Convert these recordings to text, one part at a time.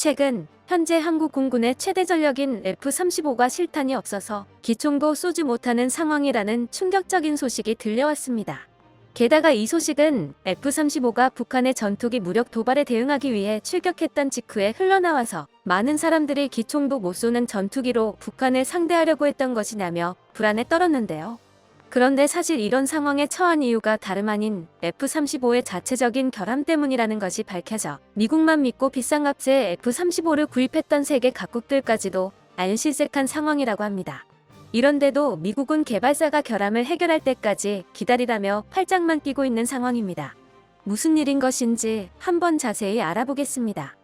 최근 현재 한국 공군의 최대 전력인 F-35가 실탄이 없어서 기총도 쏘지 못하는 상황이라는 충격적인 소식이 들려왔습니다. 게다가 이 소식은 F-35가 북한의 전투기 무력 도발에 대응하기 위해 출격했던 직후에 흘러나와서 많은 사람들이 기총도 못 쏘는 전투기로 북한을 상대하려고 했던 것이냐며 불안에 떨었는데요. 그런데 사실 이런 상황에 처한 이유가 다름 아닌 F-35의 자체적인 결함 때문이라는 것이 밝혀져 미국만 믿고 비싼 값에 F-35를 구입했던 세계 각국들까지도 알실색한 상황이라고 합니다. 이런데도 미국은 개발사가 결함을 해결할 때까지 기다리라며 팔짱만 끼고 있는 상황입니다. 무슨 일인 것인지 한번 자세히 알아보겠습니다.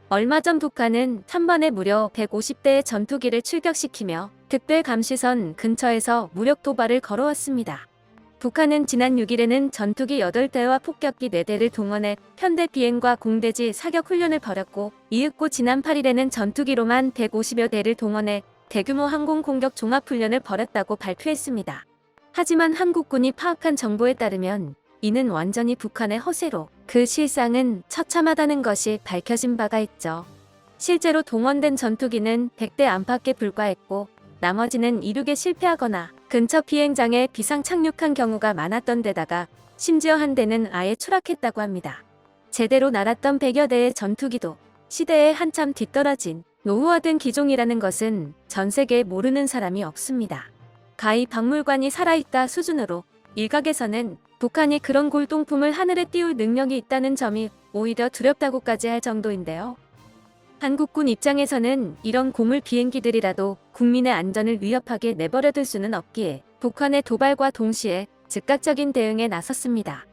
얼마 전 북한은 한 번에 무려 150대의 전투기를 출격시키며 특별감시선 근처에서 무력 도발을 걸어왔습니다. 북한은 지난 6일에는 전투기 8대와 폭격기 4대를 동원해 편대 비행과 공대지 사격 훈련을 벌였고, 이윽고 지난 8일에는 전투기로만 150여 대를 동원해 대규모 항공 공격 종합훈련을 벌였다고 발표했습니다. 하지만 한국군이 파악한 정보에 따르면 이는 완전히 북한의 허세로 그 실상은 처참하다는 것이 밝혀진 바가 있죠. 실제로 동원된 전투기는 100대 안팎에 불과했고, 나머지는 이륙에 실패하거나 근처 비행장에 비상 착륙한 경우가 많았던 데다가 심지어 한 대는 아예 추락했다고 합니다. 제대로 날았던 100여 대의 전투기도 시대에 한참 뒤떨어진 노후화된 기종이라는 것은 전 세계에 모르는 사람이 없습니다. 가히 박물관이 살아있다 수준으로 일각에서는 북한이 그런 골동품을 하늘에 띄울 능력이 있다는 점이 오히려 두렵다고까지 할 정도인데요. 한국군 입장에서는 이런 고물 비행기들이라도 국민의 안전을 위협하게 내버려둘 수는 없기에 북한의 도발과 동시에 즉각적인 대응에 나섰습니다.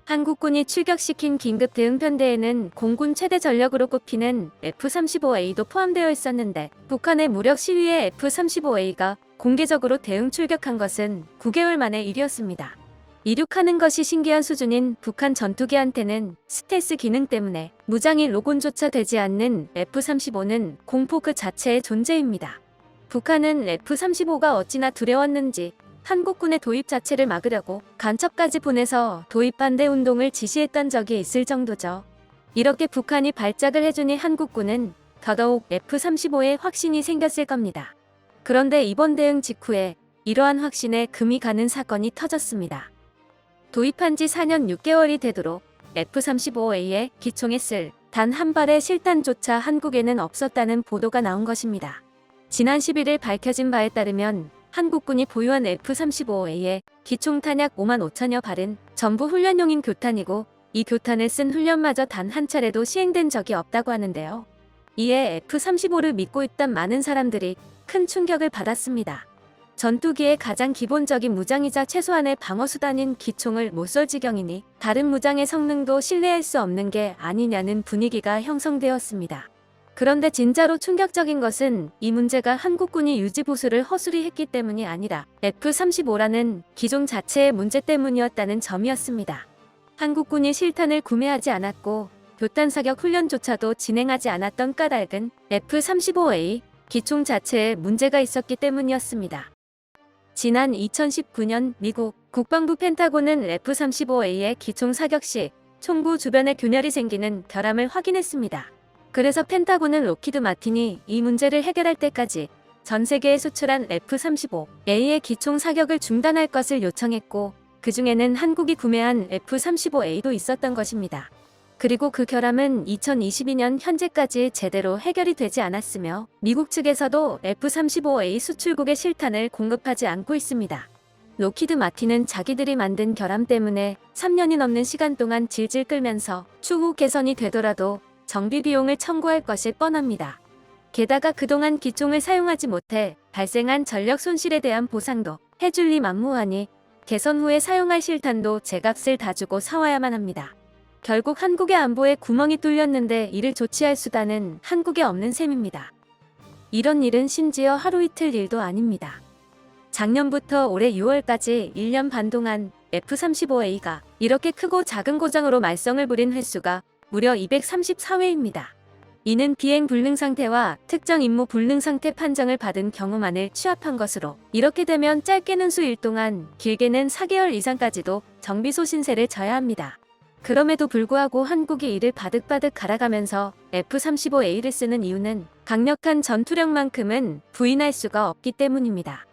한국군이 출격시킨 긴급 대응편대에는 공군 최대 전력으로 꼽히는 F-35A도 포함되어 있었는데, 북한의 무력 시위에 F-35A가 공개적으로 대응 출격한 것은 9개월 만의 일이었습니다. 이륙하는 것이 신기한 수준인 북한 전투기한테는 스텔스 기능 때문에 무장이 로곤조차 되지 않는 F-35는 공포 그 자체의 존재입니다. 북한은 F-35가 어찌나 두려웠는지 한국군의 도입 자체를 막으려고 간첩까지 보내서 도입 반대 운동을 지시했던 적이 있을 정도죠. 이렇게 북한이 발작을 해주니 한국군은 더더욱 F-35에 확신이 생겼을 겁니다. 그런데 이번 대응 직후에 이러한 확신에 금이 가는 사건이 터졌습니다. 도입한 지 4년 6개월이 되도록 F-35A에 기총에 쓸 단 한 발의 실탄조차 한국에는 없었다는 보도가 나온 것입니다. 지난 11일 밝혀진 바에 따르면 한국군이 보유한 F-35A의 기총 탄약 5만 5천여 발은 전부 훈련용인 교탄이고, 이 교탄을 쓴 훈련마저 단 한 차례도 시행된 적이 없다고 하는데요. 이에 F-35를 믿고 있던 많은 사람들이 큰 충격을 받았습니다. 전투기의 가장 기본적인 무장이자 최소한의 방어수단인 기총을 못 쏠 지경이니 다른 무장의 성능도 신뢰할 수 없는 게 아니냐는 분위기가 형성되었습니다. 그런데 진짜로 충격적인 것은 이 문제가 한국군이 유지보수를 허술히 했기 때문이 아니라 F-35라는 기종 자체의 문제 때문이었다는 점이었습니다. 한국군이 실탄을 구매하지 않았고 교탄 사격 훈련조차도 진행하지 않았던 까닭은 F-35A 기총 자체에 문제가 있었기 때문이었습니다. 지난 2019년 미국 국방부 펜타곤은 F-35A의 기총 사격 시 총구 주변에 균열이 생기는 결함을 확인했습니다. 그래서 펜타곤은 로키드 마틴이 이 문제를 해결할 때까지 전 세계에 수출한 F-35A의 기총 사격을 중단할 것을 요청했고, 그 중에는 한국이 구매한 F-35A도 있었던 것입니다. 그리고 그 결함은 2022년 현재까지 제대로 해결이 되지 않았으며, 미국 측에서도 F-35A 수출국의 실탄을 공급하지 않고 있습니다. 로키드 마틴은 자기들이 만든 결함 때문에 3년이 넘는 시간 동안 질질 끌면서 추후 개선이 되더라도 정비 비용을 청구할 것이 뻔합니다. 게다가 그동안 기총을 사용하지 못해 발생한 전력 손실에 대한 보상도 해줄 리 만무하니 개선 후에 사용할 실탄도 제값을 다 주고 사와야만 합니다. 결국 한국의 안보에 구멍이 뚫렸는데 이를 조치할 수단은 한국에 없는 셈입니다. 이런 일은 심지어 하루 이틀 일도 아닙니다. 작년부터 올해 6월까지 1년 반 동안 F-35A가 이렇게 크고 작은 고장으로 말썽을 부린 횟수가 무려 234회입니다. 이는 비행 불능 상태와 특정 임무 불능 상태 판정을 받은 경우만을 취합한 것으로, 이렇게 되면 짧게는 수일 동안 길게는 4개월 이상까지도 정비소 신세를 져야 합니다. 그럼에도 불구하고 한국이 이를 바득바득 갈아가면서 F-35A를 쓰는 이유는 강력한 전투력만큼은 부인할 수가 없기 때문입니다.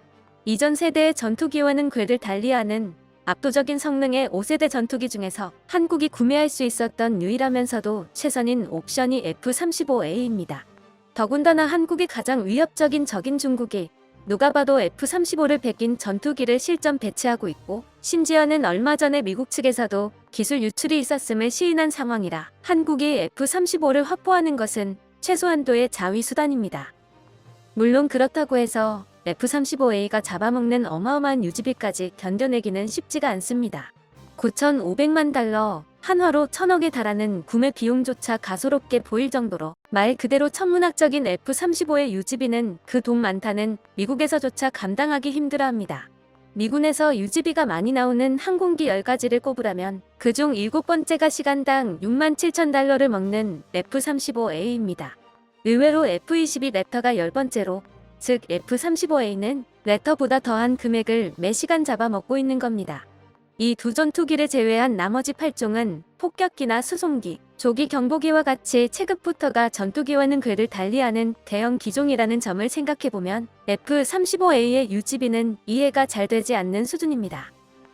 이전 세대의 전투기와는 궤를 달리하는 압도적인 성능의 5세대 전투기 중에서 한국이 구매할 수 있었던 유일하면서도 최선인 옵션이 F-35A입니다. 더군다나 한국이 가장 위협적인 적인 중국이 누가 봐도 F-35를 베낀 전투기를 실전 배치하고 있고, 심지어는 얼마 전에 미국 측에서도 기술 유출이 있었음을 시인한 상황이라 한국이 F-35를 확보하는 것은 최소한도의 자위수단입니다. 물론 그렇다고 해서 F-35A가 잡아먹는 어마어마한 유지비까지 견뎌내기는 쉽지가 않습니다. 9,500만 달러, 한화로 1,000억에 달하는 구매 비용조차 가소롭게 보일 정도로 말 그대로 천문학적인 F-35의 유지비는 그 돈 많다는 미국에서조차 감당하기 힘들어합니다. 미군에서 유지비가 많이 나오는 항공기 10가지를 꼽으라면 그중 7번째가 시간당 67,000달러를 먹는 F-35A입니다. 의외로 F-22 랩터가 10번째로, 즉 F-35A는 랩터보다 더한 금액을 매시간 잡아먹고 있는 겁니다. 이 두 전투기를 제외한 나머지 8종은 폭격기나 수송기, 조기 경보기와 같이 체급부터가 전투기와는 궤를 달리하는 대형 기종이라는 점을 생각해보면 F-35A의 유지비는 이해가 잘 되지 않는 수준입니다.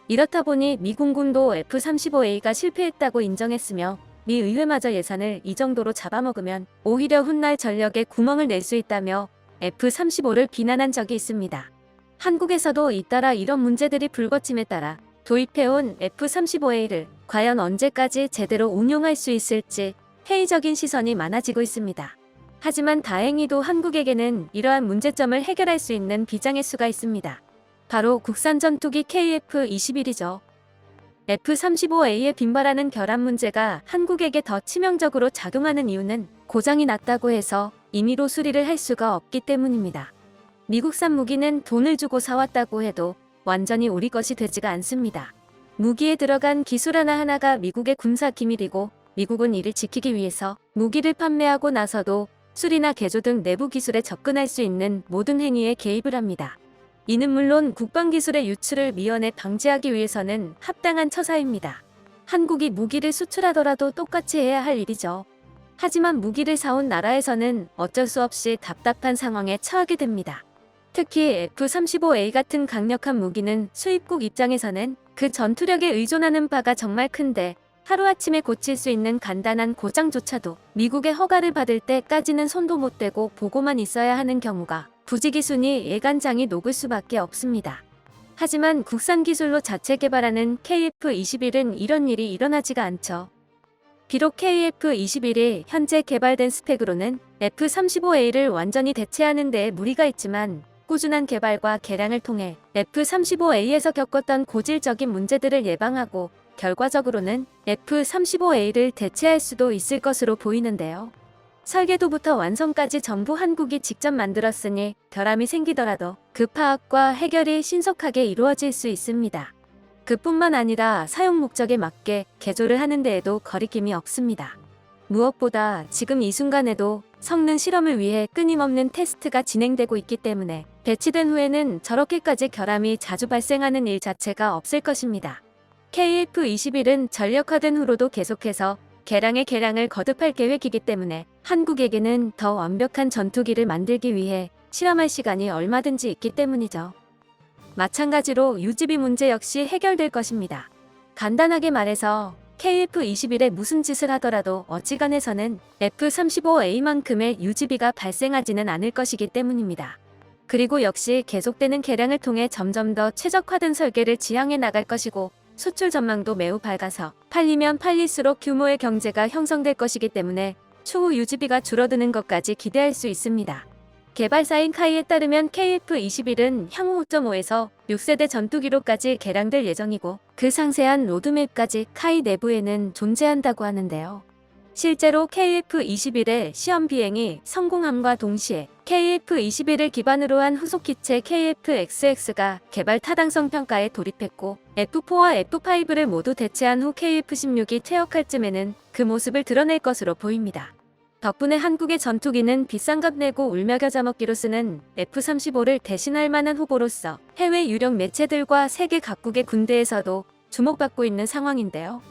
이렇다 보니 미 공군도 F-35A가 실패했다고 인정했으며 미 의회마저 예산을 이 정도로 잡아먹으면 오히려 훗날 전력에 구멍을 낼 수 있다며 F-35를 비난한 적이 있습니다. 한국에서도 잇따라 이런 문제들이 불거침에 따라 도입해온 F-35A를 과연 언제까지 제대로 운용할 수 있을지 회의적인 시선이 많아지고 있습니다. 하지만 다행히도 한국에게는 이러한 문제점을 해결할 수 있는 비장의 수가 있습니다. 바로 국산 전투기 KF-21이죠. F-35A에 빈발하는 결함 문제가 한국에게 더 치명적으로 작용하는 이유는 고장이 났다고 해서 임의로 수리를 할 수가 없기 때문입니다. 미국산 무기는 돈을 주고 사왔다고 해도 완전히 우리 것이 되지가 않습니다. 무기에 들어간 기술 하나하나가 미국의 군사 기밀이고, 미국은 이를 지키기 위해서 무기를 판매하고 나서도 수리나 개조 등 내부 기술에 접근할 수 있는 모든 행위에 개입을 합니다. 이는 물론 국방기술의 유출을 미연에 방지하기 위해서는 합당한 처사입니다. 한국이 무기를 수출하더라도 똑같이 해야 할 일이죠. 하지만 무기를 사온 나라에서는 어쩔 수 없이 답답한 상황에 처하게 됩니다. 특히 F-35A 같은 강력한 무기는 수입국 입장에서는 그 전투력에 의존하는 바가 정말 큰데, 하루아침에 고칠 수 있는 간단한 고장조차도 미국의 허가를 받을 때까지는 손도 못 대고 보고만 있어야 하는 경우가 부지기순이 예간장이 녹을 수밖에 없습니다. 하지만 국산 기술로 자체 개발하는 KF-21은 이런 일이 일어나지가 않죠. 비록 KF-21이 현재 개발된 스펙으로는 F-35A를 완전히 대체하는 데에 무리가 있지만, 꾸준한 개발과 개량을 통해 F-35A에서 겪었던 고질적인 문제들을 예방하고 결과적으로는 F-35A를 대체할 수도 있을 것으로 보이는데요. 설계도부터 완성까지 전부 한국이 직접 만들었으니 결함이 생기더라도 그 파악과 해결이 신속하게 이루어질 수 있습니다. 그뿐만 아니라 사용 목적에 맞게 개조를 하는 데에도 거리낌이 없습니다. 무엇보다 지금 이 순간에도 성능 실험을 위해 끊임없는 테스트가 진행되고 있기 때문에 배치된 후에는 저렇게까지 결함이 자주 발생하는 일 자체가 없을 것입니다. KF-21은 전력화된 후로도 계속해서 개량의 개량을 거듭할 계획이기 때문에 한국에게는 더 완벽한 전투기를 만들기 위해 실험할 시간이 얼마든지 있기 때문이죠. 마찬가지로 유지비 문제 역시 해결될 것입니다. 간단하게 말해서 KF-21에 무슨 짓을 하더라도 어지간해서는 F-35A만큼의 유지비가 발생하지는 않을 것이기 때문입니다. 그리고 역시 계속되는 개량을 통해 점점 더 최적화된 설계를 지향해 나갈 것이고, 수출 전망도 매우 밝아서 팔리면 팔릴수록 규모의 경제가 형성될 것이기 때문에 추후 유지비가 줄어드는 것까지 기대할 수 있습니다. 개발사인 카이에 따르면 KF-21은 향후 5.5에서 6세대 전투기로까지 개량될 예정이고, 그 상세한 로드맵까지 카이 내부에는 존재한다고 하는데요. 실제로 KF-21의 시험 비행이 성공함과 동시에 KF-21을 기반으로 한 후속기체 KF-XX가 개발 타당성 평가에 돌입했고, F4와 F5를 모두 대체한 후 KF-16이 퇴역할 쯤에는 그 모습을 드러낼 것으로 보입니다. 덕분에 한국의 전투기는 비싼 값 내고 울며 겨자 먹기로 쓰는 F-35를 대신할 만한 후보로서 해외 유력 매체들과 세계 각국의 군대에서도 주목받고 있는 상황인데요.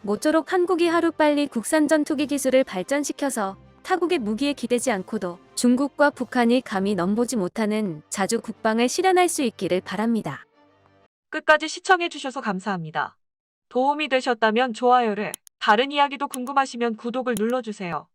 모쪼록 한국이 하루빨리 국산 전투기 기술을 발전시켜서 타국의 무기에 기대지 않고도 중국과 북한이 감히 넘보지 못하는 자주 국방을 실현할 수 있기를 바랍니다. 끝까지 시청해주셔서 감사합니다. 도움이 되셨다면 좋아요를, 다른 이야기도 궁금하시면 구독을 눌러주세요.